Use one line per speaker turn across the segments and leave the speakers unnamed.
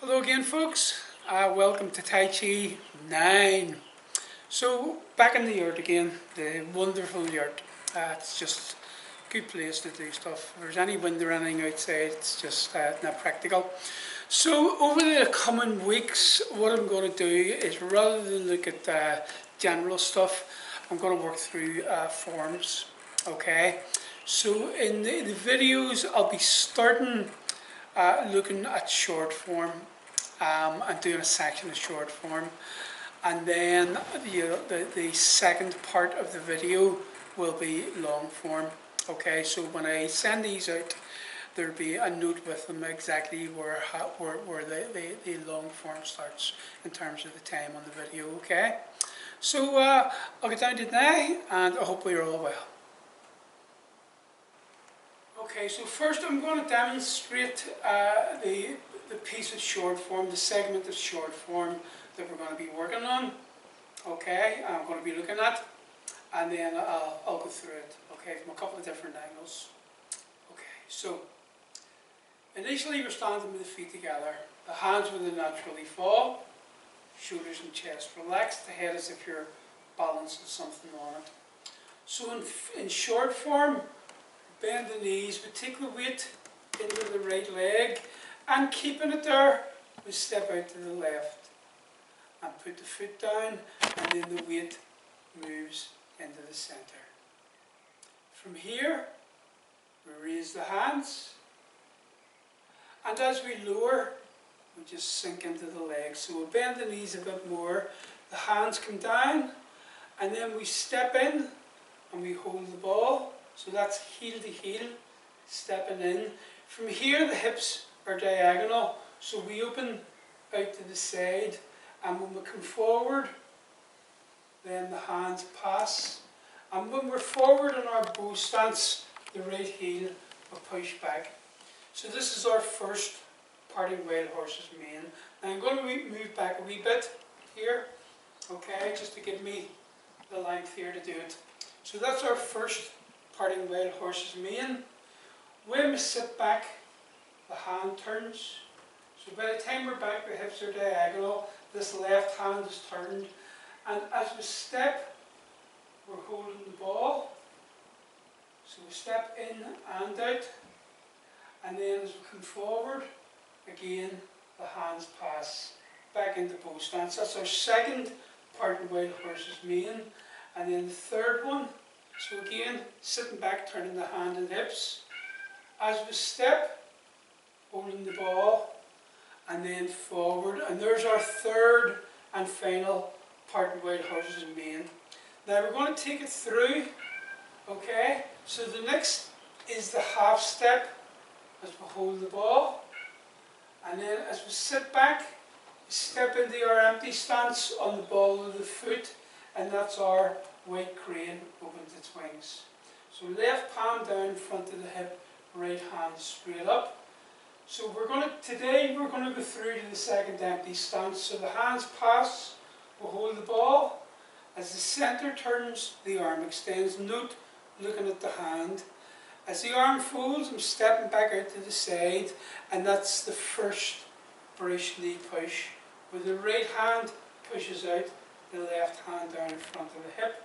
Hello again, folks. Welcome to Tai Chi 9. So, back in the yurt again, the wonderful yurt. It's just a good place to do stuff. If there's any wind or anything outside, it's just not practical. So, over the coming weeks, what I'm going to do is rather than look at general stuff, I'm going to work through forms. Okay? So, in the videos, I'll be starting looking at short form and doing a section of short form, and then the second part of the video will be long form. Okay, so when I send these out, there'll be a note with them exactly where the long form starts in terms of the time on the video. Okay, so I'll get down to it now, and I hope you're all well. Okay, so first I'm going to demonstrate the piece of short form, the segment of short form that we're going to be working on. Okay, I'm going to be looking at, and then I'll go through it. Okay, from a couple of different angles. Okay, so initially we're standing with the feet together, the hands where they naturally fall, shoulders and chest relaxed, the head as if you're balancing something on it. So in short form, bend the knees, but take the weight into the right leg, and keeping it there, we step out to the left and put the foot down, and then the weight moves into the center. From here, we raise the hands, and as we lower, we just sink into the legs. So we'll bend the knees a bit more, the hands come down, and then we step in and we hold the ball. So that's heel to heel, stepping in. From here the hips are diagonal, so we open out to the side, and when we come forward, then the hands pass. And when we're forward in our bow stance, the right heel will push back. So this is our first parting wild horse's mane. Now I'm going to move back a wee bit here, okay, just to give me the length here to do it. So that's our first parting wild horse's mane. When we sit back, the hand turns. So by the time we're back, the hips are diagonal, this left hand is turned, and as we step, we're holding the ball. So we step in and out, and then as we come forward, again, the hands pass back into bow stance. That's our second parting wild horse's mane. And then the third one, so again, sitting back, turning the hand and hips. As we step, holding the ball, and then forward. And there's our third and final parting wild horse's mane. Now we're going to take it through, okay? So the next is the half step as we hold the ball. And then as we sit back, we step into our empty stance on the ball of the foot, and that's our white crane opens its wings. So left palm down in front of the hip, right hand straight up. So today we're going to go through to the second empty stance. So the hands pass, we'll hold the ball. As the center turns, the arm extends. Note, looking at the hand. As the arm folds, I'm stepping back out to the side, and that's the first brush knee push, where the right hand pushes out, the left hand down in front of the hip.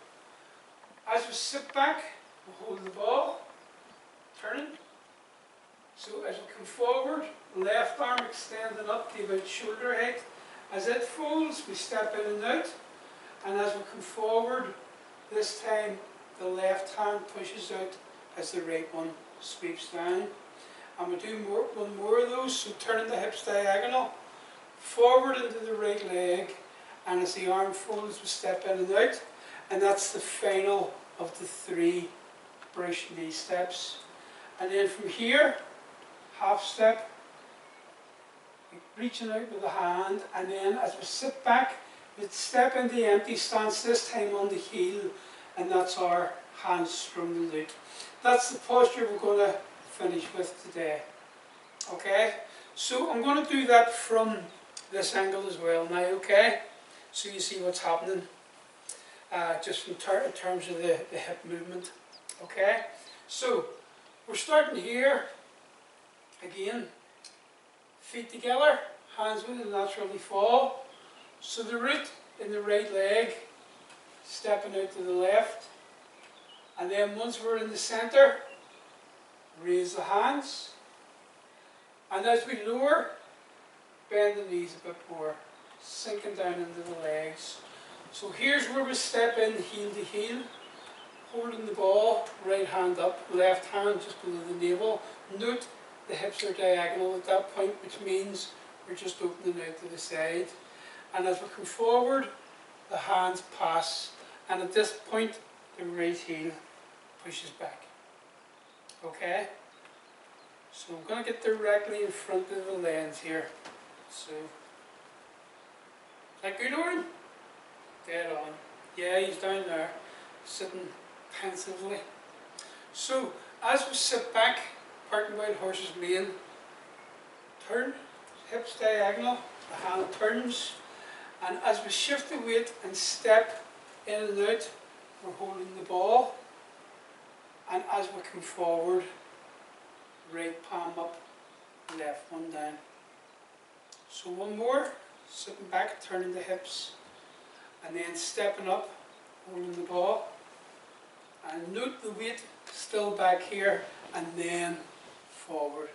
As we sit back, we hold the ball, turning. So as we come forward, left arm extending up to about shoulder height. As it folds, we step in and out. And as we come forward, this time the left hand pushes out as the right one sweeps down. And we do one more of those, so turning the hips diagonal, forward into the right leg, and as the arm folds, we step in and out. And that's the final of the three brush knee steps. And then from here, half step, reaching out with the hand, and then as we sit back, we step into the empty stance, this time on the heel, and that's our hand strum the lute. That's the posture we're going to finish with today. Okay, so I'm going to do that from this angle as well now, okay, so you see what's happening. Just in terms of the hip movement. Okay, so we're starting here again, feet together, hands will naturally fall. So the root in the right leg, stepping out to the left. And then once we're in the centre, raise the hands. And as we lower, bend the knees a bit more, sinking down into the legs. So here's where we step in heel to heel, holding the ball, right hand up, left hand just below the navel. Note the hips are diagonal at that point, which means we're just opening out to the side. And as we come forward, the hands pass, and at this point, the right heel pushes back. Okay? So I'm going to get directly in front of the lens here. So, is that good, Oran? Dead on. Yeah, he's down there, sitting pensively. So, as we sit back, parking Wild Horses Lane, turn, hips diagonal, the hand turns, and as we shift the weight and step in and out, we're holding the ball, and as we come forward, right palm up, left one down. So one more, sitting back, turning the hips, and then stepping up, holding the ball, and note the weight still back here, and then forward.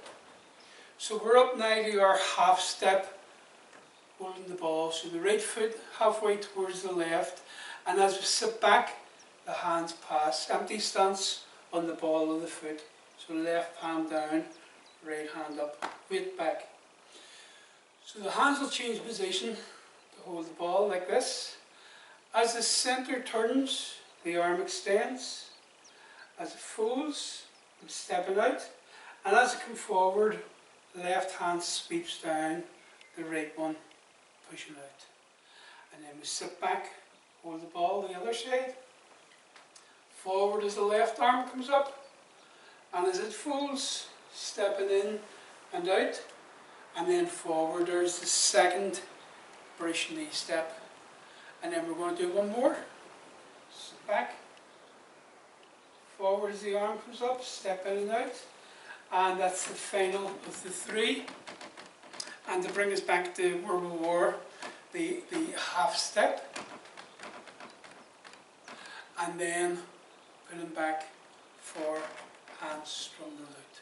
So we're up now to our half step, holding the ball, so the right foot halfway towards the left, and as we sit back, the hands pass, empty stance on the ball of the foot, so left palm down, right hand up, weight back. So the hands will change position to hold the ball like this. As the centre turns, the arm extends. As it folds, I'm stepping out, and as I come forward, left hand sweeps down, the right one pushing out. And then we sit back, hold the ball the other side. Forward as the left arm comes up, and as it folds, stepping in and out, and then forward. There's the second brush knee step. And then we're going to do one more. Sit back, forward as the arm comes up, step in and out, and that's the final of the three. And to bring us back to where we were, the half step, and then pulling back for hands strum the lute.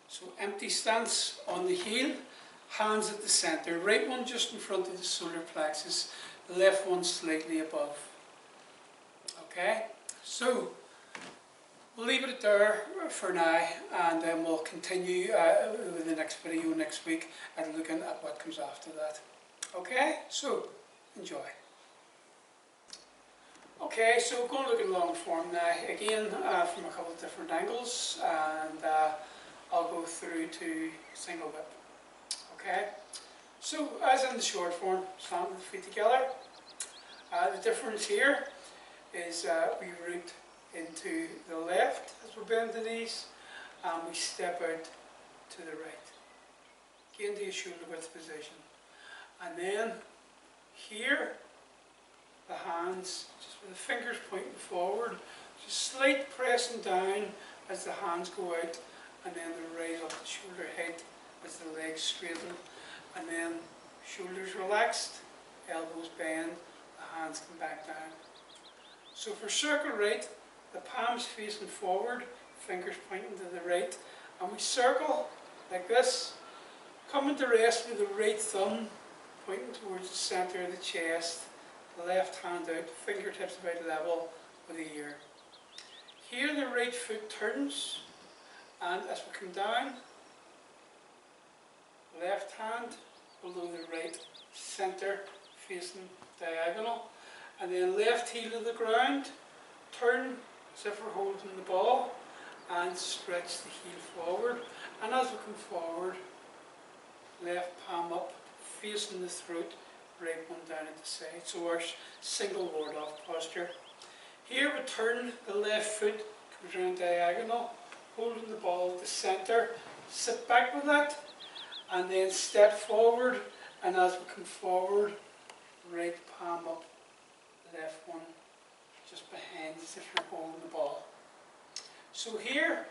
So empty stance on the heel, hands at the centre, right one just in front of the solar plexus, left one slightly above. Okay, so we'll leave it there for now, and then we'll continue with the next video next week and looking at what comes after that. Okay, so enjoy. Okay, so we're going to look at long form now, again from a couple of different angles, and I'll go through to single whip. Okay, so as in the short form, slamming the feet together, the difference here is we root into the left as we bend the knees, and we step out to the right, again to a shoulder width position. And then here, the hands, just with the fingers pointing forward, just slight pressing down as the hands go out, and then the rise up the shoulder height as the legs straighten, and then shoulders relaxed, elbows bend, the hands come back down. So for circle right, the palms facing forward, fingers pointing to the right, and we circle like this, coming to rest with the right thumb pointing towards the centre of the chest, the left hand out, fingertips about level with the ear. Here the right foot turns, and as we come down, left hand below the right, centre facing diagonal, and then left heel to the ground, turn as if we're holding the ball, and stretch the heel forward, and as we come forward, left palm up, facing the throat, right one down at the side, so our single ward off posture. Here we turn, the left foot comes around diagonal, holding the ball at the centre, sit back with that, and then step forward, and as we come forward, right palm up, left one just behind as if you're holding the ball. So here,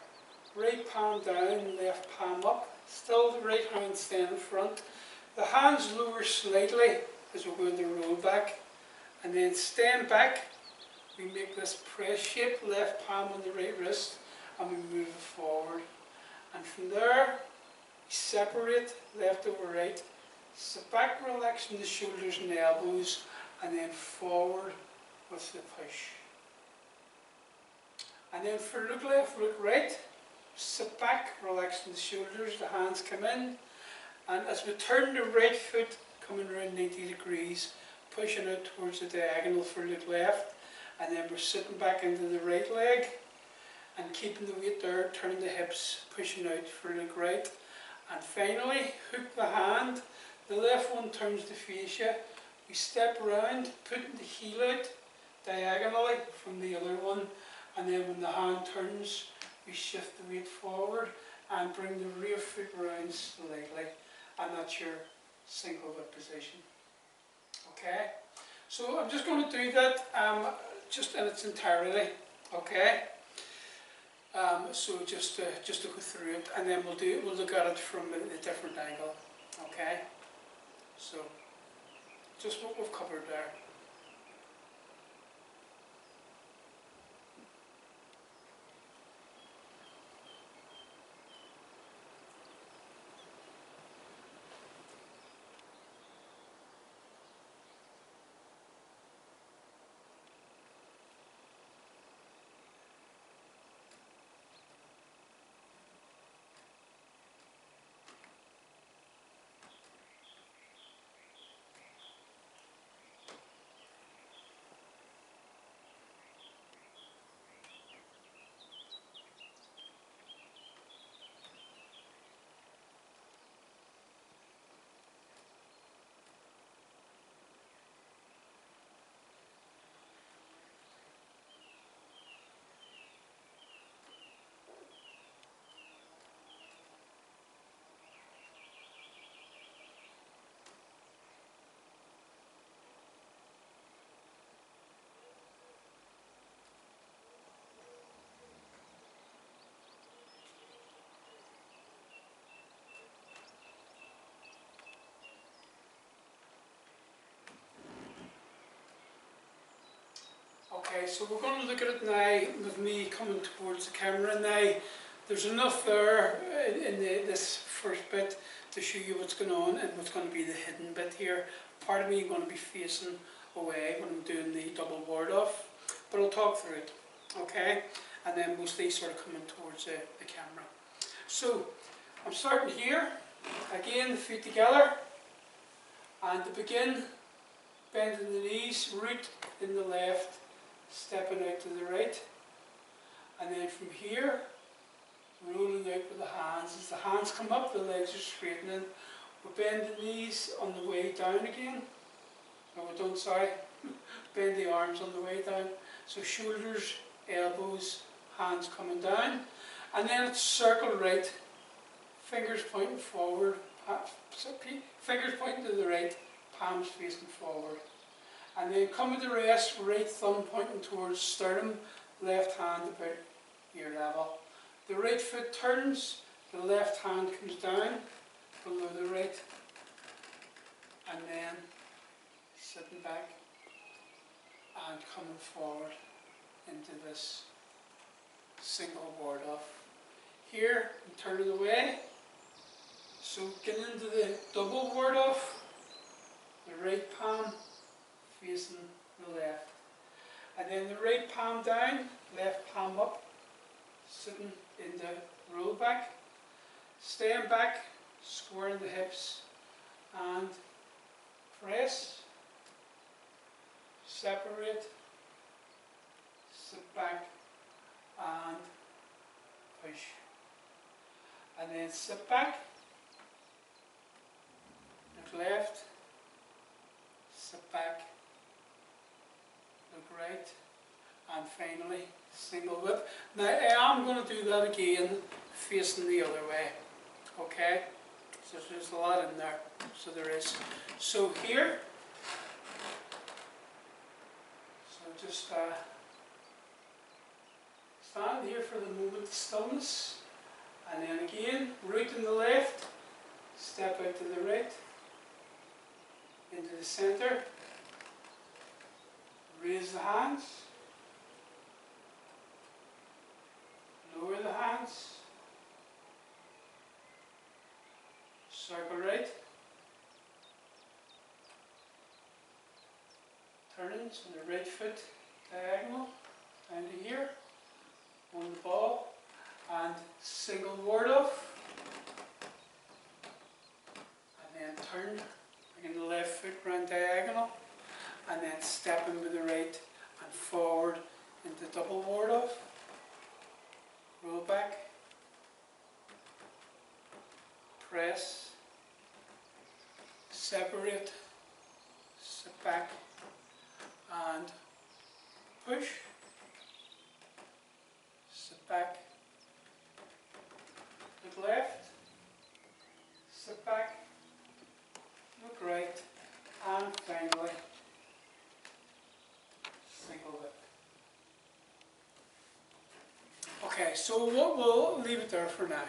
right palm down, left palm up, still the right hand staying in front, The hands lower slightly as we're going to roll back, and then stand back. We make this press shape, left palm on the right wrist, and we move it forward. And from there, we separate left over right, sit back, relaxing the shoulders and elbows, and then forward with the push. And then for look left, look right, sit back, relaxing the shoulders, the hands come in, and as we turn the right foot, coming around 90 degrees, pushing out towards the diagonal for look left, and then we're sitting back into the right leg, and keeping the weight there, turning the hips, pushing out for look right, and finally, hook the hand, the left one turns to face you, we step around, putting the heel out diagonally from the other one, and then when the hand turns, we shift the weight forward and bring the rear foot round slightly, and that's your single whip position. Okay, so I'm just going to do that just in its entirety. Okay, so just to go through it, and then we'll look at it from a different angle. Okay, so just what we've covered there. Okay, so we're going to look at it now with me coming towards the camera now. There's enough there in this first bit to show you what's going on and what's going to be the hidden bit here. Part of me is going to be facing away when I'm doing the double ward off, but I'll talk through it, okay? And then mostly sort of coming towards the camera. So, I'm starting here, again the feet together, and to begin, bending the knees, root in the left, stepping out to the right, and then from here, rolling out with the hands. As the hands come up, the legs are straightening. We bend the knees on the way down again. No, we don't, sorry. Bend the arms on the way down. So shoulders, elbows, hands coming down. And then it's circle right, fingers pointing forward, fingers pointing to the right, palms facing forward. And then come to the rest, right thumb pointing towards sternum, left hand about ear level. The right foot turns, the left hand comes down below the right, and then sitting back and coming forward into this single ward off. Here, I'm turning away, so getting into the double ward off, the right palm facing the left, and then the right palm down, left palm up, sitting in the roll back, staying back, squaring the hips, and press, separate, sit back, and push, and then sit back, look left, sit back, look right, and finally single whip. Now I am going to do that again facing the other way, okay? So there's a lot in there, so there is. So here, so just stand here for the moment of stillness, and then again, root in the left, step out to the right, the center, raise the hands, lower the hands, circle right, turning, so the right foot diagonal down to here, on the ball, and single ward off, and then turn, bringing the left foot round diagonal, and then stepping with the right and forward into double ward off, roll back, press, separate, sit back, and push, sit back, look left, sit back, look right, and finally single whip. Okay, so we'll leave it there for now.